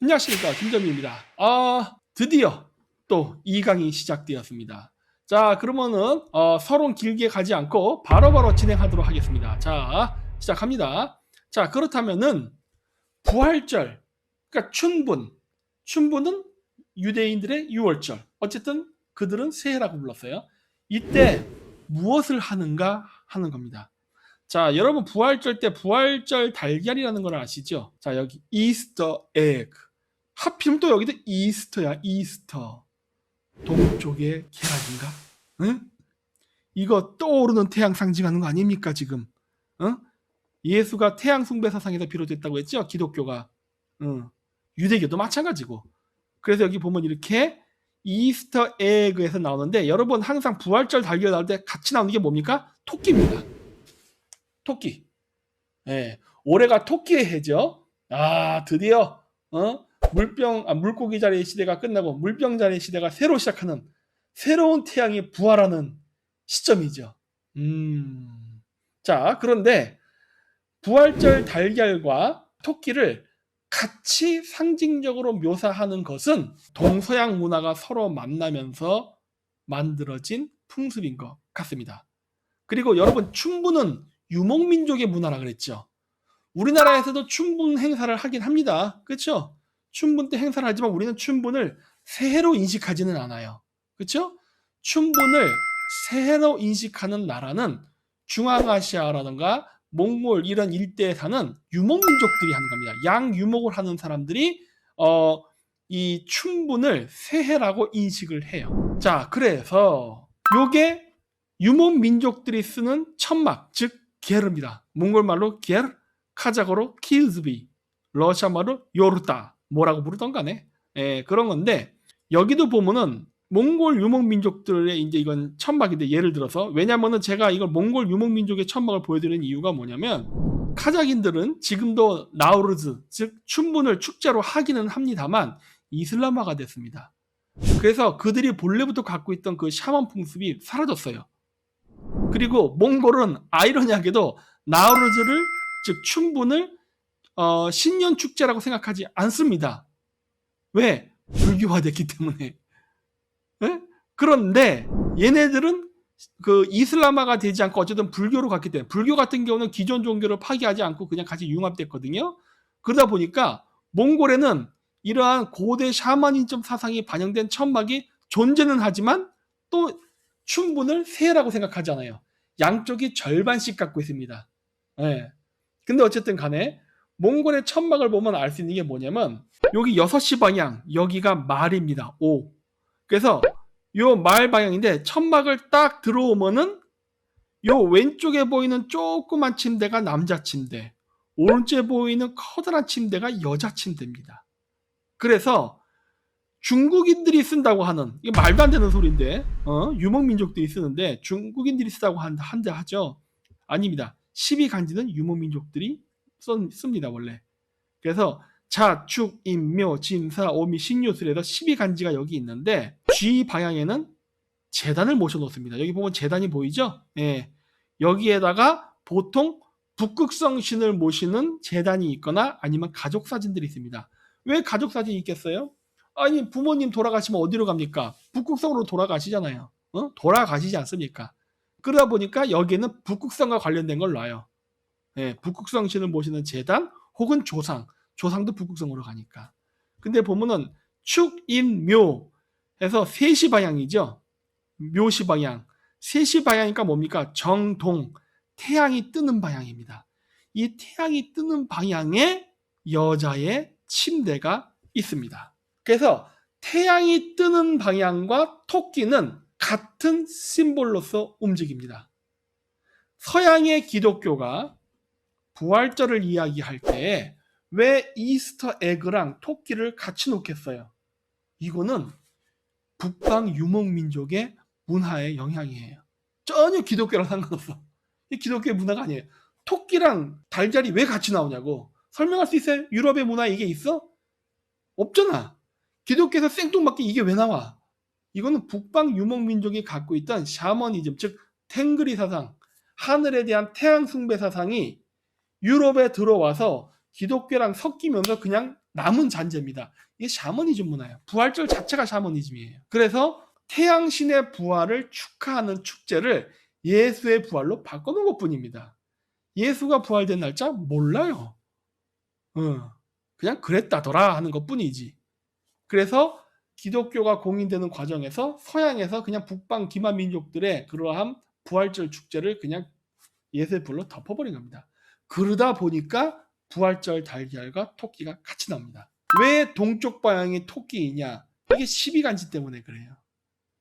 안녕하십니까, 김점희입니다. 드디어 또 2강이 시작되었습니다. 자, 그러면은 서론 길게 가지 않고 바로바로 진행하도록 하겠습니다. 자, 시작합니다. 자, 그렇다면은 부활절, 그러니까 춘분은 유대인들의 유월절. 어쨌든 그들은 새해라고 불렀어요. 이때 무엇을 하는가 하는 겁니다. 자, 여러분 부활절 때 부활절 달걀이라는 걸 아시죠? 자, 여기 이스터 에그. 하필 또 여기도 이스터야, 이스터. 동쪽의 계란인가? 응? 이거 떠오르는 태양 상징하는 거 아닙니까, 지금? 응? 예수가 태양 숭배 사상에서 비롯됐다고 했죠? 기독교가. 응. 유대교도 마찬가지고. 그래서 여기 보면 이렇게 이스터 에그에서 나오는데, 여러분 항상 부활절 달걀 나올 때 같이 나오는 게 뭡니까? 토끼입니다. 토끼. 예. 올해가 토끼의 해죠. 드디어 물고기 자리의 시대가 끝나고 물병 자리의 시대가 새로 시작하는, 새로운 태양이 부활하는 시점이죠. 자, 그런데 부활절 달걀과 토끼를 같이 상징적으로 묘사하는 것은 동서양 문화가 서로 만나면서 만들어진 풍습인 것 같습니다. 그리고 여러분, 춘분은 유목민족의 문화라 그랬죠. 우리나라에서도 춘분 행사를 하긴 합니다. 그렇죠? 춘분 때 행사를 하지만 우리는 춘분을 새해로 인식하지는 않아요. 그렇죠? 춘분을 새해로 인식하는 나라는 중앙아시아라든가 몽골 이런 일대에 사는 유목민족들이 하는 겁니다. 양유목을 하는 사람들이 이 춘분을 새해라고 인식을 해요. 자, 그래서 요게 유목민족들이 쓰는 천막, 즉 게르입니다. 몽골말로 게르, 카자흐로 키즈비, 러시아말로 요르타, 뭐라고 부르던 간에 그런 건데, 여기도 보면은 몽골 유목민족들의 이제 이건 천막인데, 예를 들어서, 왜냐면은 제가 이걸 몽골 유목민족의 천막을 보여드리는 이유가 뭐냐면, 카자흐인들은 지금도 나우르즈, 즉 춘분을 축제로 하기는 합니다만 이슬람화가 됐습니다. 그래서 그들이 본래부터 갖고 있던 그 샤먼 풍습이 사라졌어요. 그리고 몽골은 아이러니하게도 나우루즈를, 즉 춘분을 신년 축제라고 생각하지 않습니다. 왜? 불교화됐기 때문에. 네? 그런데 얘네들은 그 이슬람화가 되지 않고 어쨌든 불교로 갔기 때문에, 불교 같은 경우는 기존 종교를 파기하지 않고 그냥 같이 융합됐거든요. 그러다 보니까 몽골에는 이러한 고대 샤머니즘 사상이 반영된 천막이 존재는 하지만 또 춘분을 새해라고 생각하잖아요. 양쪽이 절반씩 갖고 있습니다. 네. 근데 어쨌든 간에 몽골의 천막을 보면 알 수 있는 게 뭐냐면, 여기 6시 방향, 여기가 말입니다. 오. 그래서 요 말 방향인데, 천막을 딱 들어오면은 요 왼쪽에 보이는 조그만 침대가 남자 침대, 오른쪽에 보이는 커다란 침대가 여자 침대입니다. 그래서 중국인들이 쓴다고 하는, 이게 말도 안 되는 소리인데, 유목민족들이 쓰는데 중국인들이 쓰다고 한다 하죠. 아닙니다. 12간지는 유목민족들이 씁니다, 원래. 그래서 자, 축, 임, 묘, 진, 사, 오미, 신유술에서 12간지가 여기 있는데, G 방향에는 재단을 모셔놓습니다. 여기 보면 재단이 보이죠? 예. 여기에다가 보통 북극성 신을 모시는 재단이 있거나 아니면 가족 사진들이 있습니다. 왜 가족 사진이 있겠어요? 아니, 부모님 돌아가시면 어디로 갑니까? 북극성으로 돌아가시잖아요. 돌아가시지 않습니까? 그러다 보니까 여기에는 북극성과 관련된 걸 놔요. 예, 북극성 신을 모시는 재단 혹은 조상도 북극성으로 가니까. 근데 보면은 축, 인, 묘 해서 3시 방향이죠. 묘시 방향. 3시 방향이니까 뭡니까? 정동. 태양이 뜨는 방향입니다. 이 태양이 뜨는 방향에 여자의 침대가 있습니다. 그래서 태양이 뜨는 방향과 토끼는 같은 심볼로서 움직입니다. 서양의 기독교가 부활절을 이야기할 때 왜 이스터 에그랑 토끼를 같이 놓겠어요? 이거는 북방 유목민족의 문화의 영향이에요. 전혀 기독교랑 상관없어. 이 기독교의 문화가 아니에요. 토끼랑 달걀이 왜 같이 나오냐고. 설명할 수 있어요? 유럽의 문화에 이게 있어? 없잖아. 기독교에서 생뚱맞게 이게 왜 나와? 이거는 북방 유목민족이 갖고 있던 샤머니즘, 즉 탱그리 사상, 하늘에 대한 태양 숭배 사상이 유럽에 들어와서 기독교랑 섞이면서 그냥 남은 잔재입니다. 이게 샤머니즘 문화예요. 부활절 자체가 샤머니즘이에요. 그래서 태양신의 부활을 축하하는 축제를 예수의 부활로 바꿔놓은 것뿐입니다. 예수가 부활된 날짜 몰라요. 그냥 그랬다더라 하는 것뿐이지. 그래서 기독교가 공인되는 과정에서 서양에서 그냥 북방 기만 민족들의 그러한 부활절 축제를 그냥 예수의 부활로 덮어버린 겁니다. 그러다 보니까 부활절 달걀과 토끼가 같이 나옵니다. 왜 동쪽 방향이 토끼이냐? 이게 12간지 때문에 그래요.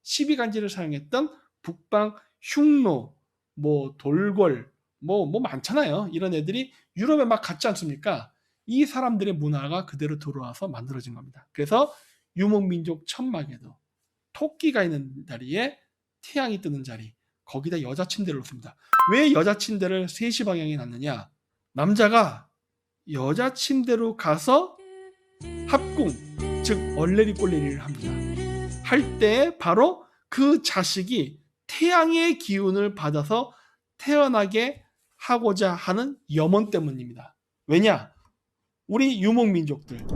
12간지를 사용했던 북방 흉노, 뭐 돌궐, 뭐 많잖아요. 이런 애들이 유럽에 막 갔지 않습니까? 이 사람들의 문화가 그대로 들어와서 만들어진 겁니다. 그래서 유목민족 천막에도 토끼가 있는 자리에 태양이 뜨는 자리, 거기다 여자 침대를 놓습니다. 왜 여자 침대를 3시 방향에 놨느냐? 남자가 여자 침대로 가서 합궁, 즉 얼레리 꼴레리를 합니다. 할 때 바로 그 자식이 태양의 기운을 받아서 태어나게 하고자 하는 염원 때문입니다. 왜냐? 우리 유목민족들,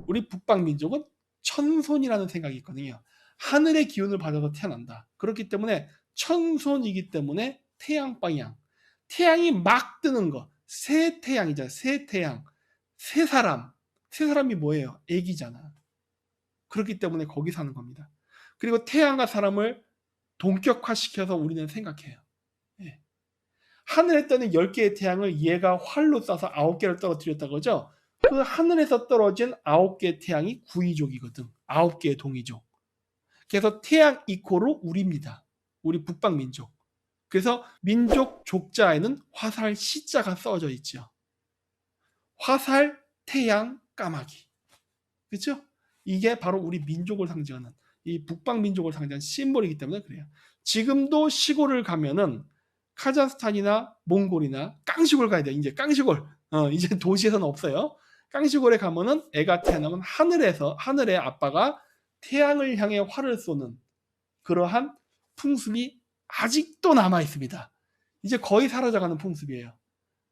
우리 북방민족은 천손이라는 생각이 있거든요. 하늘의 기운을 받아서 태어난다. 그렇기 때문에 천손이기 때문에 태양 방향, 태양이 막 뜨는 거, 새 태양이잖아요. 새 태양, 새 사람, 새 사람이 뭐예요? 애기잖아. 그렇기 때문에 거기 사는 겁니다. 그리고 태양과 사람을 동격화시켜서 우리는 생각해요. 예. 하늘에 떠는 10개의 태양을 얘가 활로 쏴서 9개를 떨어뜨렸다 그러죠. 그 하늘에서 떨어진 9개의 태양이 구이족이거든. 9개의 동이족. 그래서 태양 이코로 우리입니다. 우리 북방민족. 그래서 민족 족자에는 화살 시자가 써져 있죠. 화살, 태양, 까마귀. 그렇죠? 이게 바로 우리 민족을 상징하는, 이 북방민족을 상징하는 심볼이기 때문에 그래요. 지금도 시골을 가면은 카자흐스탄이나 몽골이나 깡시골 가야 돼. 이제 깡시골. 이제 도시에서는 없어요. 깡시골에 가면은 애가 태어나면 하늘에 아빠가 태양을 향해 활을 쏘는 그러한 풍습이 아직도 남아 있습니다. 이제 거의 사라져가는 풍습이에요.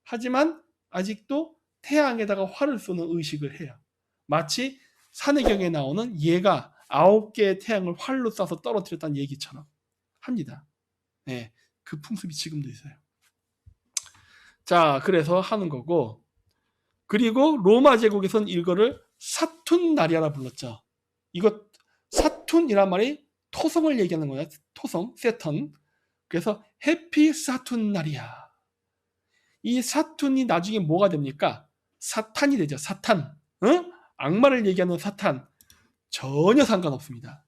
하지만 아직도 태양에다가 활을 쏘는 의식을 해요. 마치 산해경에 나오는 얘가 9개의 태양을 활로 쏴서 떨어뜨렸다는 얘기처럼 합니다. 네, 그 풍습이 지금도 있어요. 자, 그래서 하는 거고, 그리고 로마 제국에서는 이거를 사툰나리아라 불렀죠. 이거 사툰이란 말이 토성을 얘기하는 거예요. 토성, 세턴. 그래서 해피 사툰나리아. 이 사툰이 나중에 뭐가 됩니까? 사탄이 되죠. 사탄. 응? 악마를 얘기하는 사탄. 전혀 상관없습니다.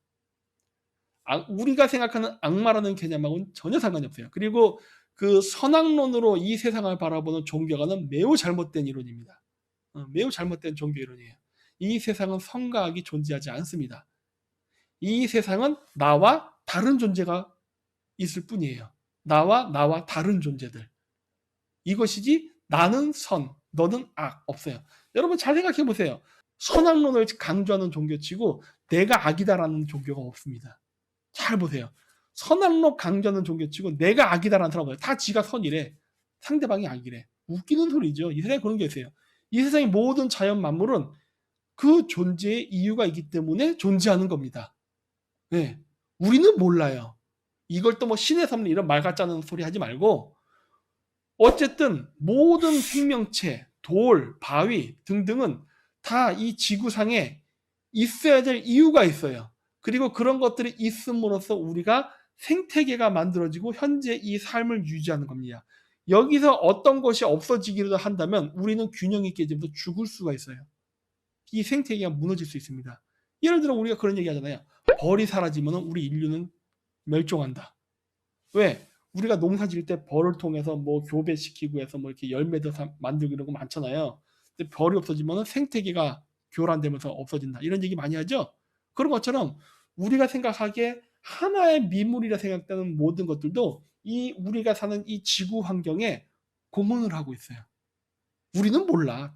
우리가 생각하는 악마라는 개념하고는 전혀 상관이 없어요. 그리고 그 선악론으로 이 세상을 바라보는 종교가는 매우 잘못된 이론입니다. 매우 잘못된 종교 이론이에요. 이 세상은 선과 악이 존재하지 않습니다. 이 세상은 나와 다른 존재가 있을 뿐이에요. 나와 다른 존재들. 이것이지 나는 선, 너는 악 없어요. 여러분 잘 생각해 보세요. 선악론을 강조하는 종교치고 내가 악이다라는 종교가 없습니다. 잘 보세요. 선악론 강조하는 종교치고 내가 악이다라는 사람은 없어요. 다 지가 선이래. 상대방이 악이래. 웃기는 소리죠. 이 세상에 그런 게 있어요. 이 세상의 모든 자연 만물은 그 존재의 이유가 있기 때문에 존재하는 겁니다. 네. 우리는 몰라요. 이걸 또 뭐 신의 섭리 이런 말 같자는 소리 하지 말고 어쨌든 모든 생명체, 돌, 바위 등등은 다 이 지구상에 있어야 될 이유가 있어요. 그리고 그런 것들이 있음으로써 우리가 생태계가 만들어지고 현재 이 삶을 유지하는 겁니다. 여기서 어떤 것이 없어지기라도 한다면 우리는 균형이 깨지면서 죽을 수가 있어요. 이 생태계가 무너질 수 있습니다. 예를 들어 우리가 그런 얘기 하잖아요. 벌이 사라지면 우리 인류는 멸종한다. 왜? 우리가 농사 지을 때 벌을 통해서 뭐 교배시키고 해서 뭐 이렇게 열매도 만들고 이런 거 많잖아요. 근데 벌이 없어지면 생태계가 교란되면서 없어진다. 이런 얘기 많이 하죠? 그런 것처럼 우리가 생각하기에 하나의 미물이라 생각되는 모든 것들도 이 우리가 사는 이 지구 환경에 공헌을 하고 있어요. 우리는 몰라.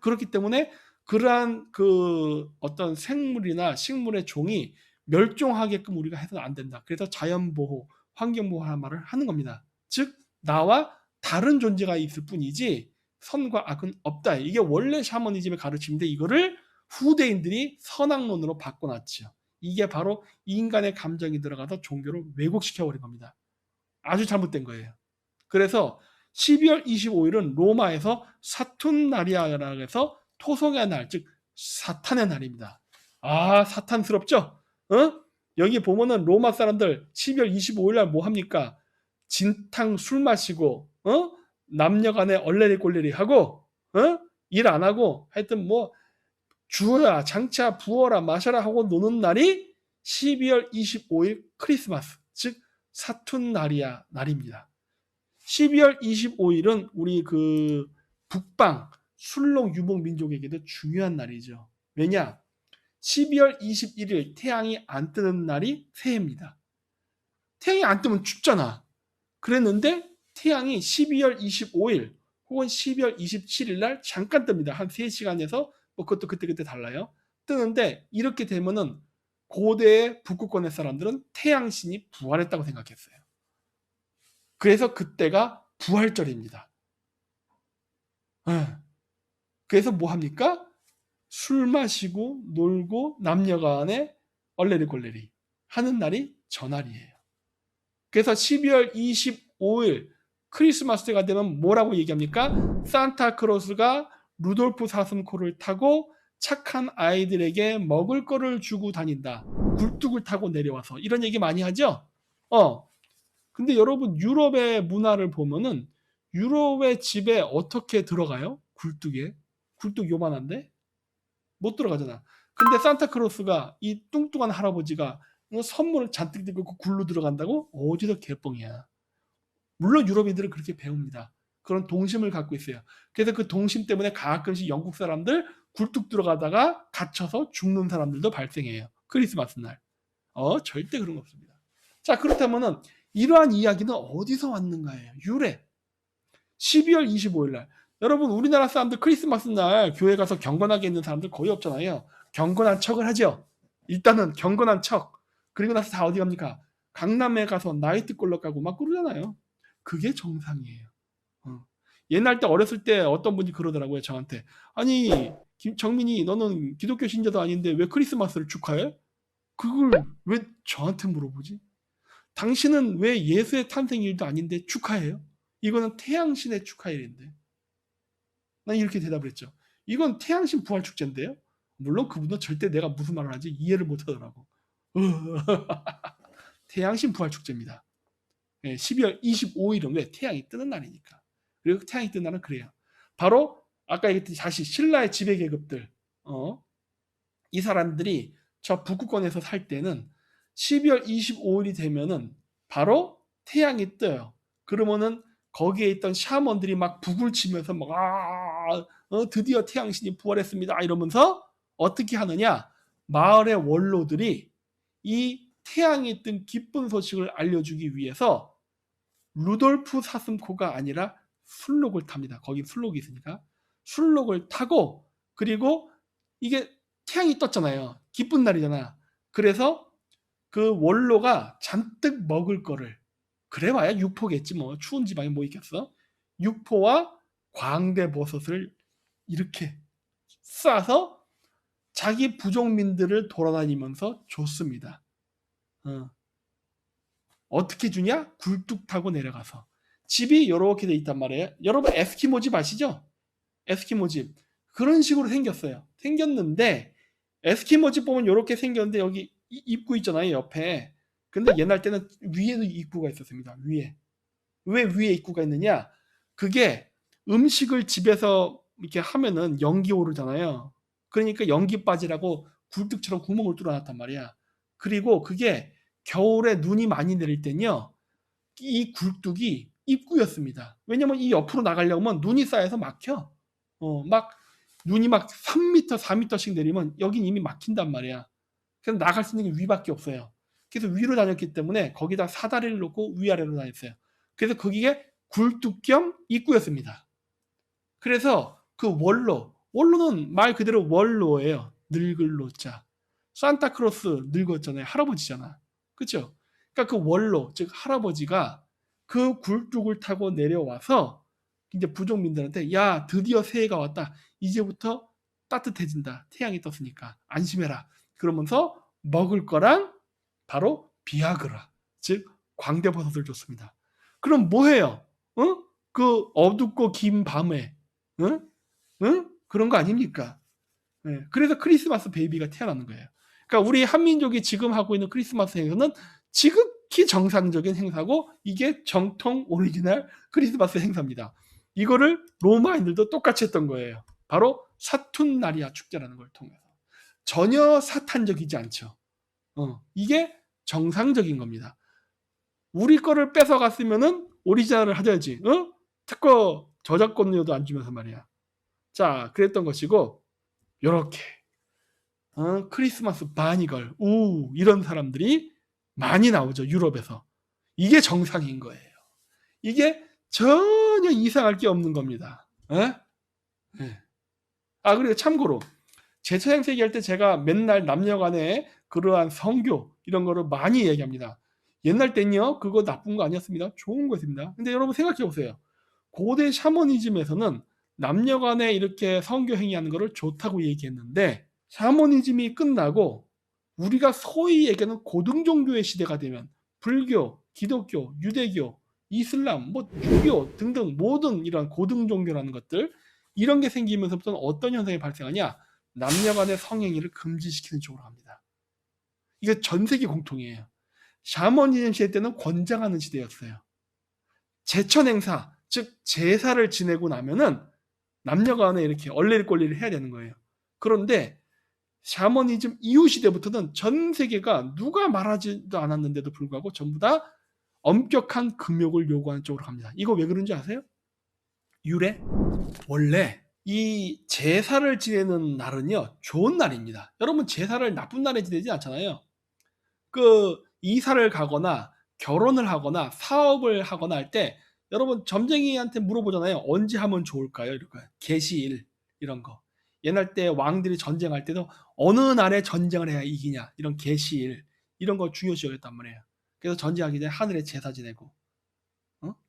그렇기 때문에 그러한 그 어떤 생물이나 식물의 종이 멸종하게끔 우리가 해서는 안 된다. 그래서 자연보호, 환경보호라는 말을 하는 겁니다. 즉 나와 다른 존재가 있을 뿐이지 선과 악은 없다. 이게 원래 샤머니즘의 가르침인데 이거를 후대인들이 선악론으로 바꿔놨죠. 이게 바로 인간의 감정이 들어가서 종교를 왜곡시켜버린 겁니다. 아주 잘못된 거예요. 그래서 12월 25일은 로마에서 사툰나리아라고 해서 토성의 날, 즉 사탄의 날입니다. 아, 사탄스럽죠? 어? 여기 보면은 로마 사람들 12월 25일 날 뭐 합니까? 진탕 술 마시고, 남녀 간에 얼레리 꼴레리 하고, 일 안 하고, 하여튼 뭐, 주어라, 장차, 부어라, 마셔라 하고 노는 날이 12월 25일 크리스마스, 즉, 사툰나리아 날입니다. 12월 25일은 우리 그 북방 술록 유목 민족에게도 중요한 날이죠. 왜냐? 12월 21일 태양이 안 뜨는 날이 새해입니다. 태양이 안 뜨면 춥잖아. 그랬는데 태양이 12월 25일 혹은 12월 27일 날 잠깐 뜹니다. 한 3시간에서 뭐 그것도 그때그때 달라요. 뜨는데 이렇게 되면은 고대의 북극권의 사람들은 태양신이 부활했다고 생각했어요. 그래서 그때가 부활절입니다. 그래서 뭐 합니까? 술 마시고 놀고 남녀간에 얼레리꼴레리 하는 날이 전날이에요. 그래서 12월 25일 크리스마스 때가 되면 뭐라고 얘기합니까? 산타크로스가 루돌프 사슴코를 타고 착한 아이들에게 먹을 거를 주고 다닌다. 굴뚝을 타고 내려와서 이런 얘기 많이 하죠? 근데 여러분 유럽의 문화를 보면은 유럽의 집에 어떻게 들어가요? 굴뚝에. 굴뚝 요만한데? 못 들어가잖아. 근데 산타크로스가 이 뚱뚱한 할아버지가 선물을 잔뜩 들고 굴로 들어간다고? 어디서 개뻥이야. 물론 유럽인들은 그렇게 배웁니다. 그런 동심을 갖고 있어요. 그래서 그 동심 때문에 가끔씩 영국 사람들 굴뚝 들어가다가 갇혀서 죽는 사람들도 발생해요. 크리스마스 날. 절대 그런 거 없습니다. 자, 그렇다면은 이러한 이야기는 어디서 왔는가예요? 유래. 12월 25일 날. 여러분 우리나라 사람들 크리스마스 날 교회 가서 경건하게 있는 사람들 거의 없잖아요. 경건한 척을 하죠. 일단은 경건한 척. 그리고 나서 다 어디 갑니까? 강남에 가서 나이트클럽 가고 막 그러잖아요. 그게 정상이에요. 옛날 때 어렸을 때 어떤 분이 그러더라고요. 저한테. 아니 정민이 너는 기독교 신자도 아닌데 왜 크리스마스를 축하해? 그걸 왜 저한테 물어보지? 당신은 왜 예수의 탄생일도 아닌데 축하해요? 이거는 태양신의 축하일인데. 난 이렇게 대답을 했죠. 이건 태양신 부활 축제인데요. 물론 그분은 절대 내가 무슨 말을 하지 이해를 못 하더라고. 태양신 부활 축제입니다. 12월 25일은 왜? 태양이 뜨는 날이니까. 그리고 태양이 뜨는 날은 그래요. 바로 아까 얘기했듯이 다시 신라의 지배계급들, 이 사람들이 저 북극권에서 살 때는 12월 25일이 되면은 바로 태양이 떠요. 그러면은 거기에 있던 샤먼들이 막 북을 치면서 막 드디어 태양신이 부활했습니다 이러면서 어떻게 하느냐? 마을의 원로들이 이 태양이 뜬 기쁜 소식을 알려주기 위해서 루돌프 사슴코가 아니라 술록을 탑니다. 거기 술록이 있으니까 술록을 타고 그리고 이게 태양이 떴잖아요. 기쁜 날이잖아. 그래서 그 원로가 잔뜩 먹을 거를 그래봐야 육포겠지 뭐 추운 지방에 뭐 있겠어. 육포와 광대버섯을 이렇게 싸서 자기 부족민들을 돌아다니면서 줬습니다. 어떻게 주냐? 굴뚝 타고 내려가서. 집이 이렇게 돼 있단 말이에요. 여러분 에스키모 집 아시죠? 에스키모 집. 그런 식으로 생겼어요. 생겼는데 에스키모 집 보면 이렇게 생겼는데 여기 입구 있잖아요. 옆에. 근데 옛날 때는 위에도 입구가 있었습니다. 위에. 왜 위에 입구가 있느냐? 그게 음식을 집에서 이렇게 하면은 연기 오르잖아요. 그러니까 연기 빠지라고 굴뚝처럼 구멍을 뚫어놨단 말이야. 그리고 그게 겨울에 눈이 많이 내릴 땐요. 이 굴뚝이 입구였습니다. 왜냐면 이 옆으로 나가려면 눈이 쌓여서 막혀. 막 눈이 막 3m, 4m씩 내리면 여긴 이미 막힌단 말이야. 그래서 나갈 수 있는 게 위밖에 없어요. 그래서 위로 다녔기 때문에 거기다 사다리를 놓고 위아래로 다녔어요. 그래서 거기에 굴뚝 겸 입구였습니다. 그래서 그 원로는 말 그대로 원로예요. 늙을 노자. 산타크로스 늙었잖아요. 할아버지잖아. 그렇죠? 그러니까 그 원로, 즉 할아버지가 그 굴뚝을 타고 내려와서 이제 부족민들한테 야 드디어 새해가 왔다. 이제부터 따뜻해진다. 태양이 떴으니까 안심해라. 그러면서 먹을 거랑 바로 비아그라, 즉 광대버섯을 줬습니다. 그럼 뭐해요? 어? 그 어둡고 긴 밤에 응? 응? 그런 거 아닙니까? 네. 그래서 크리스마스 베이비가 태어나는 거예요. 그러니까 우리 한민족이 지금 하고 있는 크리스마스 행사는 지극히 정상적인 행사고 이게 정통 오리지널 크리스마스 행사입니다. 이거를 로마인들도 똑같이 했던 거예요. 바로 사툰나리아 축제라는 걸 통해서. 전혀 사탄적이지 않죠. 이게 정상적인 겁니다. 우리 거를 뺏어갔으면은 오리지널을 하셔야지. 특허 저작권료도 안 주면서 말이야. 자, 그랬던 것이고 요렇게 크리스마스 바니걸 이런 사람들이 많이 나오죠. 유럽에서. 이게 정상인 거예요. 이게 전혀 이상할 게 없는 겁니다. 네. 그리고 참고로 제처형 얘기할 때 제가 맨날 남녀간의 그러한 성교 이런 거를 많이 얘기합니다. 옛날 땐요 그거 나쁜 거 아니었습니다. 좋은 거였습니다. 근데 여러분 생각해 보세요. 고대 샤머니즘에서는 남녀간에 이렇게 성교 행위하는 거를 좋다고 얘기했는데 샤머니즘이 끝나고 우리가 소위 얘기하는 고등종교의 시대가 되면 불교, 기독교, 유대교, 이슬람, 뭐 유교 등등 모든 이런 고등종교라는 것들 이런 게 생기면서부터는 어떤 현상이 발생하냐? 남녀 간의 성행위를 금지시키는 쪽으로 갑니다. 이게 전 세계 공통이에요. 샤머니즘 시대 때는 권장하는 시대였어요. 제천 행사, 즉 제사를 지내고 나면은 남녀 간에 이렇게 얼레리꼴레를 해야 되는 거예요. 그런데 샤머니즘 이후 시대부터는 전 세계가 누가 말하지도 않았는데도 불구하고 전부 다 엄격한 금욕을 요구하는 쪽으로 갑니다. 이거 왜 그런지 아세요? 유래? 원래 이 제사를 지내는 날은요 좋은 날입니다. 여러분 제사를 나쁜 날에 지내지 않잖아요. 그 이사를 가거나 결혼을 하거나 사업을 하거나 할 때 여러분 점쟁이한테 물어보잖아요. 언제 하면 좋을까요? 이럴까요? 계시일 이런 거. 옛날 때 왕들이 전쟁할 때도 어느 날에 전쟁을 해야 이기냐 이런 계시일 이런 거 중요시 여겼단 말이에요. 그래서 전쟁하기 전에 하늘에 제사 지내고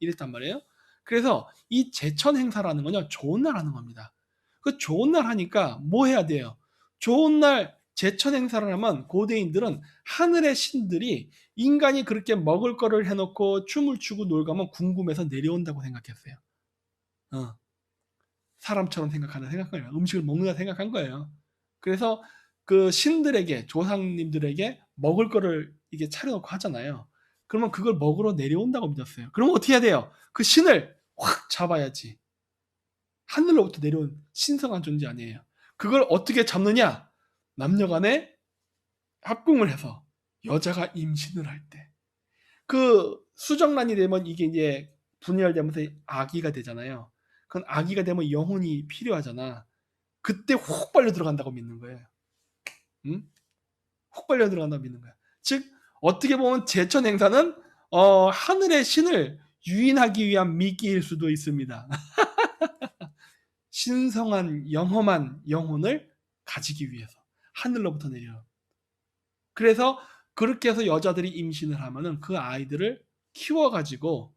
이랬단 말이에요. 그래서 이 제천 행사라는 건요 좋은 날 하는 겁니다. 그 좋은 날 하니까 뭐 해야 돼요? 좋은 날 제천 행사를 하면 고대인들은 하늘의 신들이 인간이 그렇게 먹을 거를 해놓고 춤을 추고 놀고 하면 궁금해서 내려온다고 생각했어요. 사람처럼 생각한 거예요. 음식을 먹는다 생각한 거예요. 그래서 그 신들에게 조상님들에게 먹을 거를 이게 차려놓고 하잖아요. 그러면 그걸 먹으러 내려온다고 믿었어요. 그러면 어떻게 해야 돼요? 그 신을 확 잡아야지. 하늘로부터 내려온 신성한 존재 아니에요. 그걸 어떻게 잡느냐? 남녀간에 합궁을 해서 여자가 임신을 할 때. 그 수정란이 되면 이게 이제 분열되면서 아기가 되잖아요. 그건 아기가 되면 영혼이 필요하잖아. 그때 훅 빨려 들어간다고 믿는 거예요. 응? 훅 빨려 들어간다고 믿는 거야. 즉 어떻게 보면 제천 행사는 하늘의 신을 유인하기 위한 미끼일 수도 있습니다. 신성한 영험한 영혼을 가지기 위해서 하늘로부터 내려. 그래서 그렇게 해서 여자들이 임신을 하면은 그 아이들을 키워가지고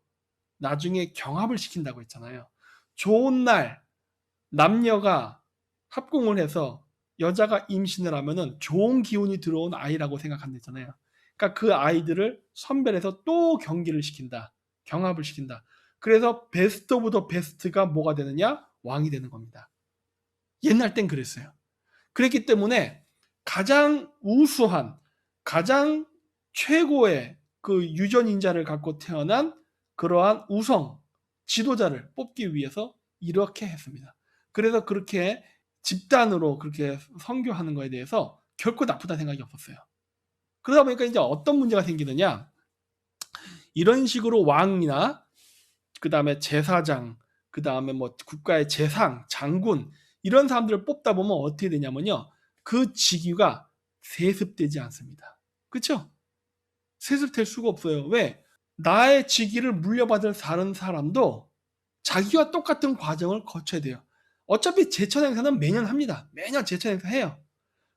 나중에 경합을 시킨다고 했잖아요. 좋은 날 남녀가 합궁을 해서 여자가 임신을 하면은 좋은 기운이 들어온 아이라고 생각한댔잖아요. 그러니까 그 아이들을 선별해서 또 경기를 시킨다. 경합을 시킨다. 그래서 베스트 오브 더 베스트가 뭐가 되느냐? 왕이 되는 겁니다. 옛날 땐 그랬어요. 그랬기 때문에 가장 우수한, 가장 최고의 그 유전인자를 갖고 태어난 그러한 우성, 지도자를 뽑기 위해서 이렇게 했습니다. 그래서 그렇게 집단으로 그렇게 선교하는 거에 대해서 결코 나쁘다 생각이 없었어요. 그러다 보니까 이제 어떤 문제가 생기느냐? 이런 식으로 왕이나 그 다음에 제사장, 그 다음에 뭐 국가의 재상, 장군 이런 사람들을 뽑다 보면 어떻게 되냐면요, 그 직위가 세습되지 않습니다. 그렇죠? 세습될 수가 없어요. 왜? 나의 직위를 물려받을 다른 사람도 자기와 똑같은 과정을 거쳐야 돼요. 어차피 제천 행사는 매년 합니다. 매년 제천 행사 해요.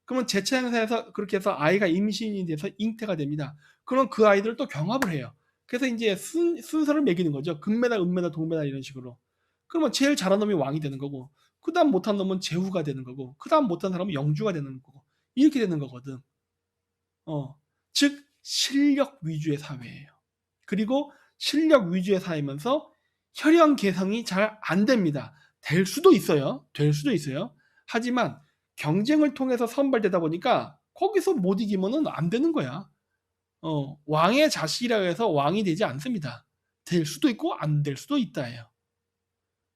그러면 제천 행사에서 그렇게 해서 아이가 임신이 돼서 잉태가 됩니다. 그럼 그 아이들을 또 경합을 해요. 그래서 이제 순서를 매기는 거죠. 금메달, 은메달, 동메달 이런 식으로. 그러면 제일 잘한 놈이 왕이 되는 거고, 그 다음 못한 놈은 제후가 되는 거고, 그 다음 못한 사람은 영주가 되는 거고, 이렇게 되는 거거든. 즉 실력 위주의 사회예요. 그리고 실력 위주의 사회면서 혈연 개성이 잘 안 됩니다. 될 수도 있어요. 될 수도 있어요. 하지만 경쟁을 통해서 선발되다 보니까 거기서 못 이기면은 안 되는 거야. 왕의 자식이라 해서 왕이 되지 않습니다. 될 수도 있고 안 될 수도 있다예요.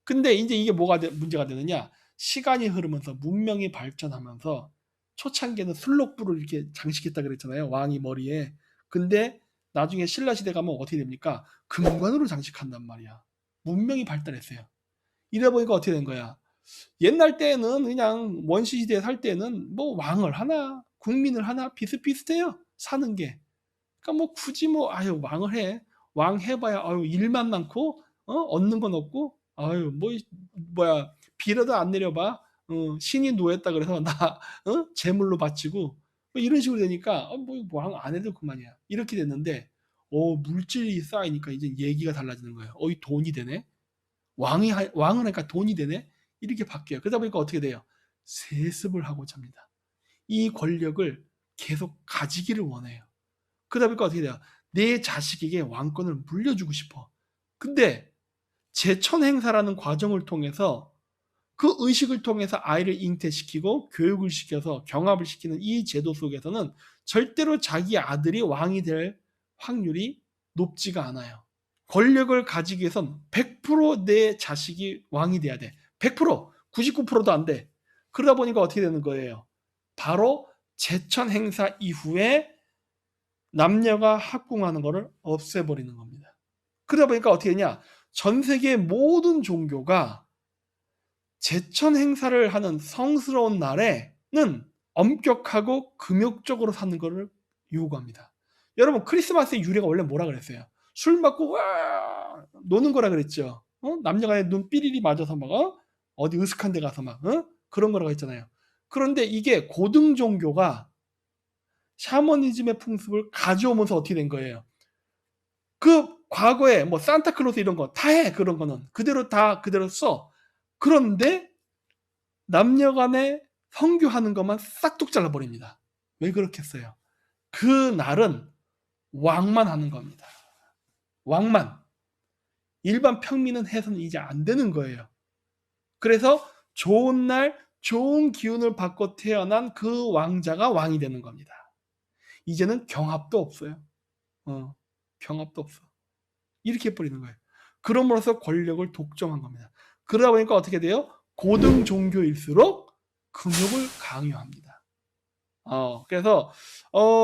근데 이제 이게 뭐가 문제가 되느냐? 시간이 흐르면서 문명이 발전하면서 초창기에는 술록부를 이렇게 장식했다 그랬잖아요. 왕이 머리에. 근데 나중에 신라 시대 가면 어떻게 됩니까? 금관으로 장식한단 말이야. 문명이 발달했어요. 이래 보니까 어떻게 된 거야? 옛날 때는 그냥 원시 시대에 살 때는 뭐 왕을 하나, 국민을 하나 비슷비슷해요. 사는 게. 그러니까 뭐 굳이 뭐 아유 왕을 해. 왕 해봐야 아유 일만 많고 얻는 건 없고 아유 뭐 뭐야 비라도 안 내려봐. 신이 노했다 그래서 나 제물로 바치고 뭐 이런 식으로 되니까 뭐 왕 안 해도 그만이야. 이렇게 됐는데 물질이 쌓이니까 이제 얘기가 달라지는 거예요. 이 돈이 되네. 왕은 하니까 돈이 되네. 이렇게 바뀌어요. 그러다 보니까 어떻게 돼요? 세습을 하고자 합니다. 이 권력을 계속 가지기를 원해요. 그러다 보니까 어떻게 돼요? 내 자식에게 왕권을 물려주고 싶어. 근데 제천 행사라는 과정을 통해서 그 의식을 통해서 아이를 잉태시키고 교육을 시켜서 경합을 시키는 이 제도 속에서는 절대로 자기 아들이 왕이 될 확률이 높지가 않아요. 권력을 가지기 위해선 100%내 자식이 왕이 돼야 돼. 100%, 99%도 안 돼. 그러다 보니까 어떻게 되는 거예요? 바로 제천 행사 이후에 남녀가 합궁하는 것을 없애버리는 겁니다. 그러다 보니까 어떻게 되냐? 전 세계 모든 종교가 제천 행사를 하는 성스러운 날에는 엄격하고 금욕적으로 사는 것을 요구합니다. 여러분 크리스마스의 유래가 원래 뭐라 그랬어요? 술 먹고 와 노는 거라 그랬죠. 남녀간에 눈 삐리리 맞아서 막 어디 으슥한 데 가서 막 그런 거라고 했잖아요. 그런데 이게 고등 종교가 샤머니즘의 풍습을 가져오면서 어떻게 된 거예요? 그 과거에 뭐 산타클로스 이런 거 다 해. 그런 거는 그대로 다 그대로 써. 그런데 남녀간에 성교하는 것만 싹둑 잘라버립니다. 왜 그렇겠어요? 그 날은 왕만 하는 겁니다. 왕만. 일반 평민은 해서는 이제 안 되는 거예요. 그래서 좋은 날 좋은 기운을 받고 태어난 그 왕자가 왕이 되는 겁니다. 이제는 경합도 없어요. 경합도 없어. 이렇게 해버리는 거예요. 그럼으로써 권력을 독점한 겁니다. 그러다 보니까 어떻게 돼요? 고등 종교일수록 금욕을 강요합니다. 그래서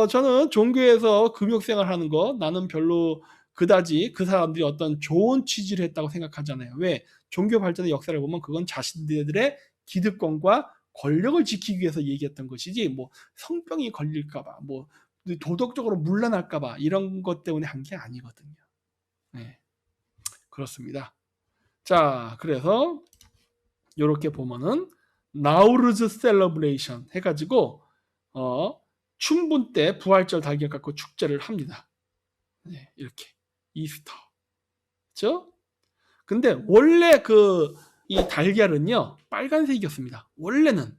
저는 종교에서 금욕 생활하는 거 나는 별로 그다지 그 사람들이 어떤 좋은 취지를 했다고 생각하잖아요. 왜? 종교 발전의 역사를 보면 그건 자신들의 기득권과 권력을 지키기 위해서 얘기했던 것이지 뭐 성병이 걸릴까봐 뭐 도덕적으로 문란할까봐 이런 것 때문에 한 게 아니거든요. 네, 그렇습니다. 자, 그래서 이렇게 보면은 나우르즈 셀러브레이션 해가지고 춘분 때 부활절 달걀 갖고 축제를 합니다. 네, 이렇게 이스터, 그렇죠? 근데 원래 이 달걀은요 빨간색이었습니다. 원래는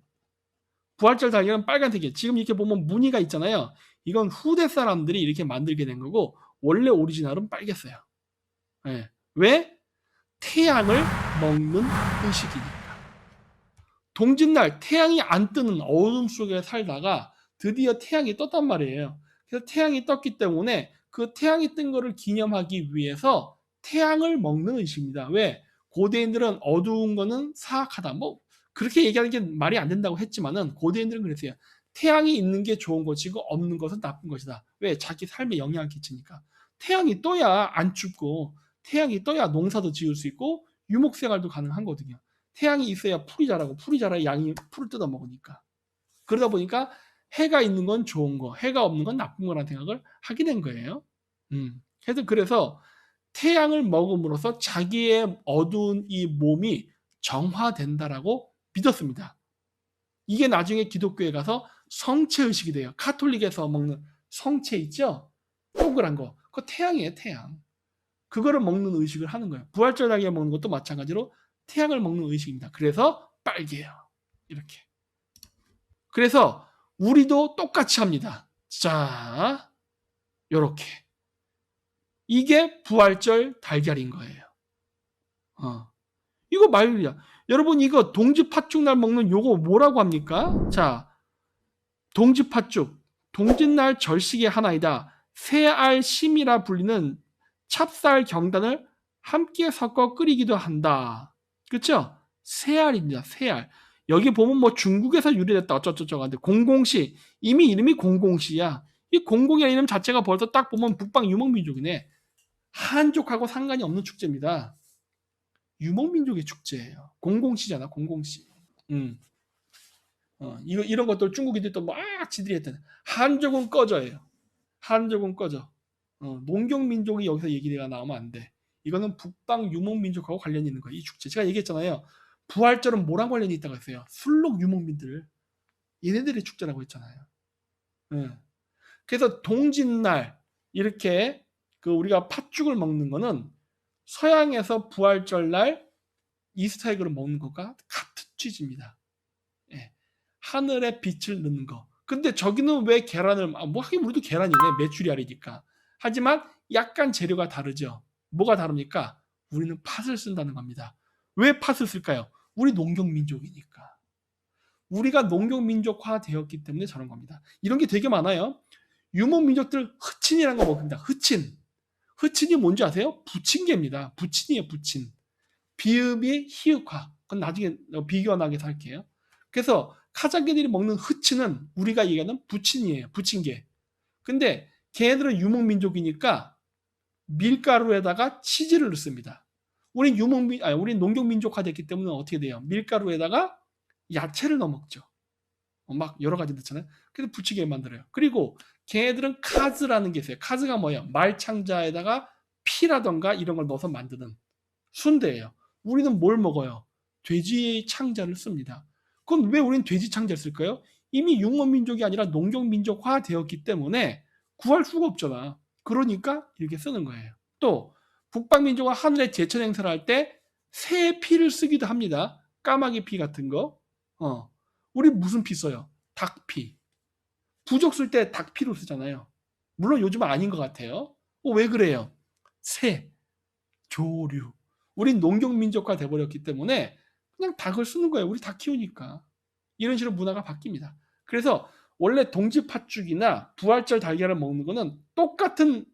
부활절 달걀은 빨간색이에요. 지금 이렇게 보면 무늬가 있잖아요. 이건 후대 사람들이 이렇게 만들게 된 거고 원래 오리지널은 빨갰어요. 네. 왜? 태양을 먹는 의식이니까. 동짓날 태양이 안 뜨는 어둠 속에 살다가 드디어 태양이 떴단 말이에요. 그래서 태양이 떴기 때문에 그 태양이 뜬 거를 기념하기 위해서 태양을 먹는 의식입니다. 왜? 고대인들은 어두운 거는 사악하다. 뭐 그렇게 얘기하는 게 말이 안 된다고 했지만은 고대인들은 그랬어요. 태양이 있는 게 좋은 것이고 없는 것은 나쁜 것이다. 왜? 자기 삶에 영향을 끼치니까. 태양이 떠야 안 춥고 태양이 떠야 농사도 지을 수 있고 유목 생활도 가능한 거거든요. 태양이 있어야 풀이 자라고 풀이 자라야 양이 풀을 뜯어 먹으니까. 그러다 보니까 해가 있는 건 좋은 거, 해가 없는 건 나쁜 거라는 생각을 하게 된 거예요. 그래서 태양을 먹음으로써 자기의 어두운 이 몸이 정화된다라고 믿었습니다. 이게 나중에 기독교에 가서 성체의식이 돼요. 카톨릭에서 먹는 성체 있죠? 동그란 거. 그거 태양이에요, 태양. 그거를 먹는 의식을 하는 거예요. 부활절 달걀 먹는 것도 마찬가지로 태양을 먹는 의식입니다. 그래서 빨개요. 이렇게. 그래서 우리도 똑같이 합니다. 자, 요렇게. 이게 부활절 달걀인 거예요. 이거 말이야. 여러분 이거 동지팥죽날 먹는 요거 뭐라고 합니까? 자, 동지팥죽. 동짓날 절식의 하나이다. 새알 심이라 불리는 찹쌀 경단을 함께 섞어 끓이기도 한다. 그렇죠? 새알입니다. 새알. 여기 보면 뭐 중국에서 유래됐다 어쩌저쩌고 하는데 공공시 이미 이름이 공공시야. 이 공공이라는 이름 자체가 벌써 딱 보면 북방 유목민족이네. 한족하고 상관이 없는 축제입니다. 유목민족의 축제예요. 공공시잖아, 공공시. 이런 것들 중국인들이 또 막 지들이 했던 한족은 꺼져예요. 한족은 꺼져. 농경민족이 여기서 얘기가 나오면 안 돼. 이거는 북방 유목민족하고 관련이 있는 거예요. 이 축제. 제가 얘기했잖아요. 부활절은 뭐랑 관련이 있다고 했어요? 술록 유목민들. 얘네들의 축제라고 했잖아요. 그래서 동짓날 이렇게 우리가 팥죽을 먹는 거는 서양에서 부활절날 이스터에그를 먹는 것과 같은 취지입니다. 예. 하늘에 빛을 넣는 거. 근데 저기는 왜 계란을 뭐 하긴 우리도 계란이네. 메추리알이니까. 하지만 약간 재료가 다르죠. 뭐가 다릅니까? 우리는 팥을 쓴다는 겁니다. 왜 팥을 쓸까요? 우리 농경민족이니까. 우리가 농경민족화 되었기 때문에 저런 겁니다. 이런 게 되게 많아요. 유목민족들 흐친이라는 거 먹습니다. 흐친. 흐친이 뭔지 아세요? 부침개입니다. 부친이에요. 부친. 비읍이 히읗화. 그건 나중에 비교나게 할게요. 그래서 카자흐들이 먹는 흐친은 우리가 얘기하는 부친이에요. 부침개. 근데 걔네들은 유목민족이니까 밀가루에다가 치즈를 넣습니다. 우린 농경민족화 됐기 때문에 어떻게 돼요? 밀가루에다가 야채를 넣어 먹죠. 막 여러 가지 넣잖아요. 그래서 부치게 만들어요. 그리고 걔네들은 카즈라는 게 있어요. 카즈가 뭐예요? 말창자에다가 피라던가 이런 걸 넣어서 만드는 순대예요. 우리는 뭘 먹어요? 돼지 창자를 씁니다. 그럼 왜 우리는 돼지 창자를 쓸까요? 이미 육모민족이 아니라 농경민족화 되었기 때문에 구할 수가 없잖아. 그러니까 이렇게 쓰는 거예요. 또 북방민족은 하늘에 제천 행사를 할 때 새 피를 쓰기도 합니다. 까마귀 피 같은 거. 우리 무슨 피 써요? 닭피. 부족 쓸 때 닭피로 쓰잖아요. 물론 요즘은 아닌 것 같아요. 왜 그래요? 새, 조류. 우린 농경민족화 돼버렸기 때문에 그냥 닭을 쓰는 거예요. 우리 닭 키우니까. 이런 식으로 문화가 바뀝니다. 그래서 원래 동지팥죽이나 부활절 달걀을 먹는 거는 똑같은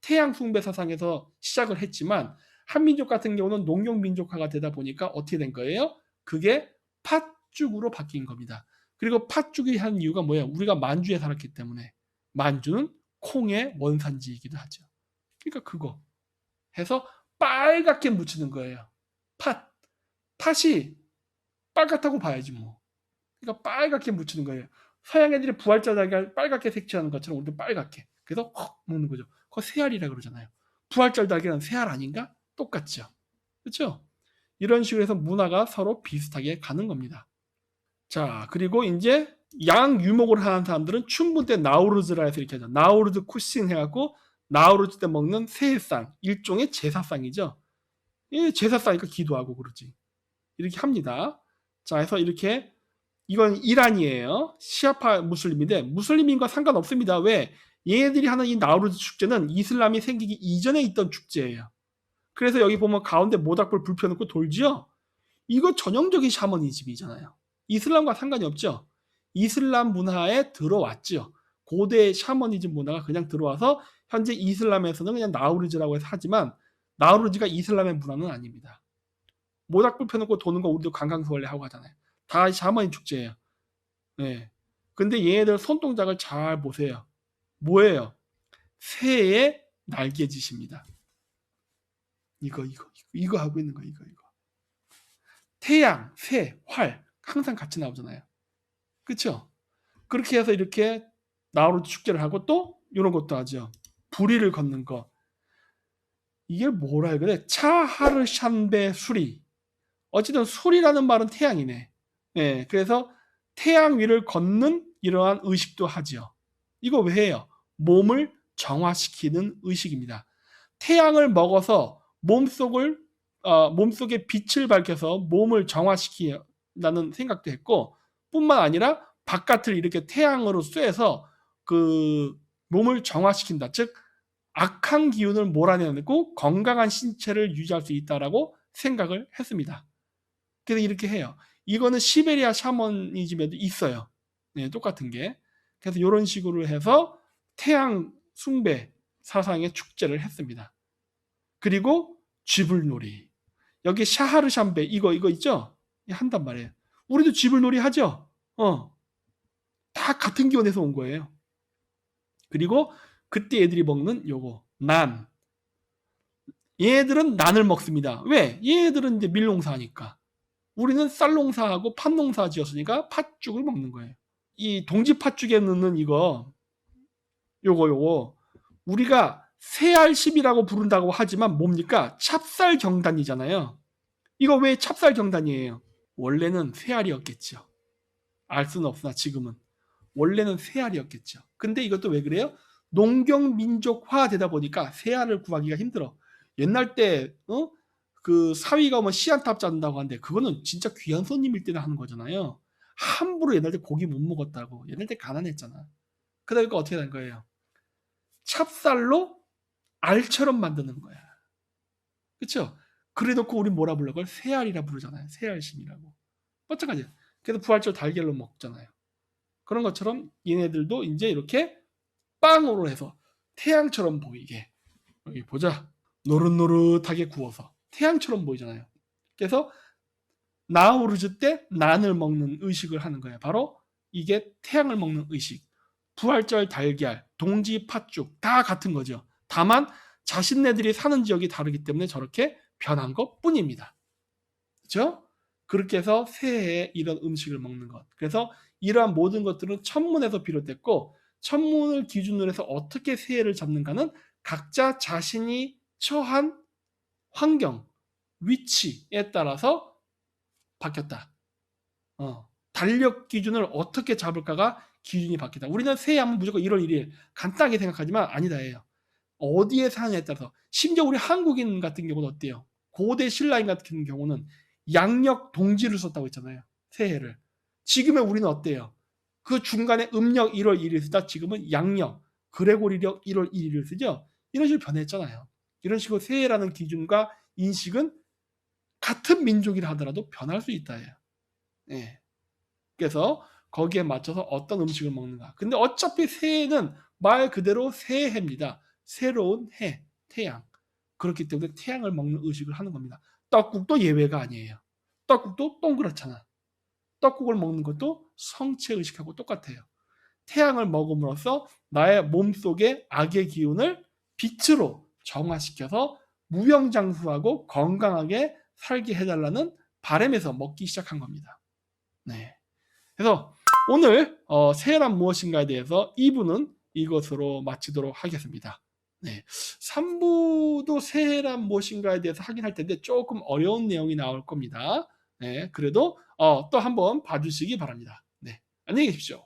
태양 숭배 사상에서 시작을 했지만 한민족 같은 경우는 농경민족화가 되다 보니까 어떻게 된 거예요? 그게 팥죽으로 바뀐 겁니다. 그리고 팥죽이 한 이유가 뭐예요? 우리가 만주에 살았기 때문에 만주는 콩의 원산지이기도 하죠. 그러니까 그거 해서 빨갛게 묻히는 거예요. 팥이 빨갛다고 봐야지 뭐. 그러니까 빨갛게 묻히는 거예요. 서양 애들이 부활절 달걀 빨갛게 색칠하는 것처럼 우리도 빨갛게. 그래서 헉 먹는 거죠. 그거 새알이라 그러잖아요. 부활절 달걀은 새알 아닌가? 똑같죠. 그렇죠? 이런 식으로 해서 문화가 서로 비슷하게 가는 겁니다. 자, 그리고 이제 양유목을 하는 사람들은 춘분 때 나우루즈라 해서 이렇게 하죠. 나우루즈 쿠신 해갖고 나우루즈 때 먹는 새해상, 일종의 제사상이죠. 제사상이니까 기도하고 그러지. 이렇게 합니다. 자, 해서 이렇게 이건 이란이에요. 시아파 무슬림인데 무슬림인과 상관없습니다. 왜? 얘네들이 하는 이 나우루즈 축제는 이슬람이 생기기 이전에 있던 축제예요. 그래서 여기 보면 가운데 모닥불 불 펴놓고 돌지요. 이거 전형적인 샤머니즘이잖아요. 이슬람과 상관이 없죠. 이슬람 문화에 들어왔죠. 고대 샤머니즘 문화가 그냥 들어와서 현재 이슬람에서는 그냥 나우루즈라고 해서 하지만 나우루즈가 이슬람의 문화는 아닙니다. 모닥불 펴놓고 도는 거 우리도 관광서원래 하고 하잖아요. 다 샤머니 축제예요. 네. 근데 얘네들 손동작을 잘 보세요. 뭐예요? 새의 날개짓입니다. 이거 하고 있는 거 이거. 태양, 새, 활 항상 같이 나오잖아요. 그렇죠? 그렇게 해서 이렇게 나우루즈 축제를 하고 또 이런 것도 하죠. 불의를 걷는 거. 이게 뭐라 해야 그래? 차하르샨베 수리. 어쨌든 수리라는 말은 태양이네. 네, 그래서 태양 위를 걷는 이러한 의식도 하죠. 이거 왜 해요? 몸을 정화시키는 의식입니다. 태양을 먹어서 몸속을 몸속에 빛을 밝혀서 몸을 정화시킨다는 생각도 했고, 뿐만 아니라 바깥을 이렇게 태양으로 쐬서 그 몸을 정화시킨다. 즉 악한 기운을 몰아내고 건강한 신체를 유지할 수 있다라고 생각을 했습니다. 그래서 이렇게 해요. 이거는 시베리아 샤머니즘에도 있어요. 네, 똑같은 게. 그래서 이런 식으로 해서 태양 숭배 사상의 축제를 했습니다. 그리고 쥐불놀이. 여기 샤하르샴베 이거 있죠? 한단 말이에요. 우리도 쥐불놀이 하죠? 다 같은 기원에서 온 거예요. 그리고 그때 애들이 먹는 요거 난. 얘들은 난을 먹습니다. 왜? 얘들은 이제 밀농사니까. 우리는 쌀농사하고 팥농사 지었으니까 팥죽을 먹는 거예요. 이 동지 팥죽에 넣는 요거 우리가 새알심이라고 부른다고 하지만 뭡니까? 찹쌀 경단이잖아요. 이거 왜 찹쌀 경단이에요? 원래는 새알이었겠죠. 알 수는 없으나 지금은. 원래는 새알이었겠죠. 근데 이것도 왜 그래요? 농경 민족화 되다 보니까 새알을 구하기가 힘들어. 옛날 때 그 사위가 오면 씨한탑 잡는다고 하는데 그거는 진짜 귀한 손님일 때나 하는 거잖아요. 함부로 옛날 때 고기 못 먹었다고. 옛날 때 가난했잖아. 그러니까 어떻게 된 거예요? 찹쌀로 알처럼 만드는 거야. 그렇죠? 그래놓고 우리 뭐라 불러? 그걸 새알이라 부르잖아요. 새알심이라고. 마찬가지예요. 그래서 부활절 달걀로 먹잖아요. 그런 것처럼 얘네들도 이제 이렇게 빵으로 해서 태양처럼 보이게 여기 보자. 노릇노릇하게 구워서 태양처럼 보이잖아요. 그래서 나우루즈 때 난을 먹는 의식을 하는 거예요. 바로 이게 태양을 먹는 의식. 부활절 달걀, 동지 팥죽 다 같은 거죠. 다만 자신네들이 사는 지역이 다르기 때문에 저렇게 변한 것 뿐입니다. 그렇죠? 그렇게 해서 새해에 이런 음식을 먹는 것. 그래서 이러한 모든 것들은 천문에서 비롯됐고 천문을 기준으로 해서 어떻게 새해를 잡는가는 각자 자신이 처한 환경, 위치에 따라서 바뀌었다. 달력 기준을 어떻게 잡을까가 기준이 바뀌다. 우리는 새해하면 무조건 1월 1일 간단하게 생각하지만 아니다예요. 어디에 사느냐에 따라서 심지어 우리 한국인 같은 경우는 어때요? 고대 신라인 같은 경우는 양력 동지를 썼다고 했잖아요. 새해를. 지금의 우리는 어때요? 그 중간에 음력 1월 1일 쓰다 지금은 양력 그레고리력 1월 1일을 쓰죠. 이런 식으로 변했잖아요. 이런 식으로 새해라는 기준과 인식은 같은 민족이라 하더라도 변할 수 있다예요. 네. 그래서 거기에 맞춰서 어떤 음식을 먹는가. 근데 어차피 새해는 말 그대로 새해입니다. 새로운 해, 태양. 그렇기 때문에 태양을 먹는 의식을 하는 겁니다. 떡국도 예외가 아니에요. 떡국도 동그랗잖아. 떡국을 먹는 것도 성체 의식하고 똑같아요. 태양을 먹음으로써 나의 몸속의 악의 기운을 빛으로 정화시켜서 무병장수하고 건강하게 살게 해달라는 바람에서 먹기 시작한 겁니다. 네. 그래서 오늘 새해란 무엇인가에 대해서 2부는 이것으로 마치도록 하겠습니다. 네. 3부도 새해란 무엇인가에 대해서 확인할 텐데 조금 어려운 내용이 나올 겁니다. 네. 그래도 또 한번 봐주시기 바랍니다. 네. 안녕히 계십시오.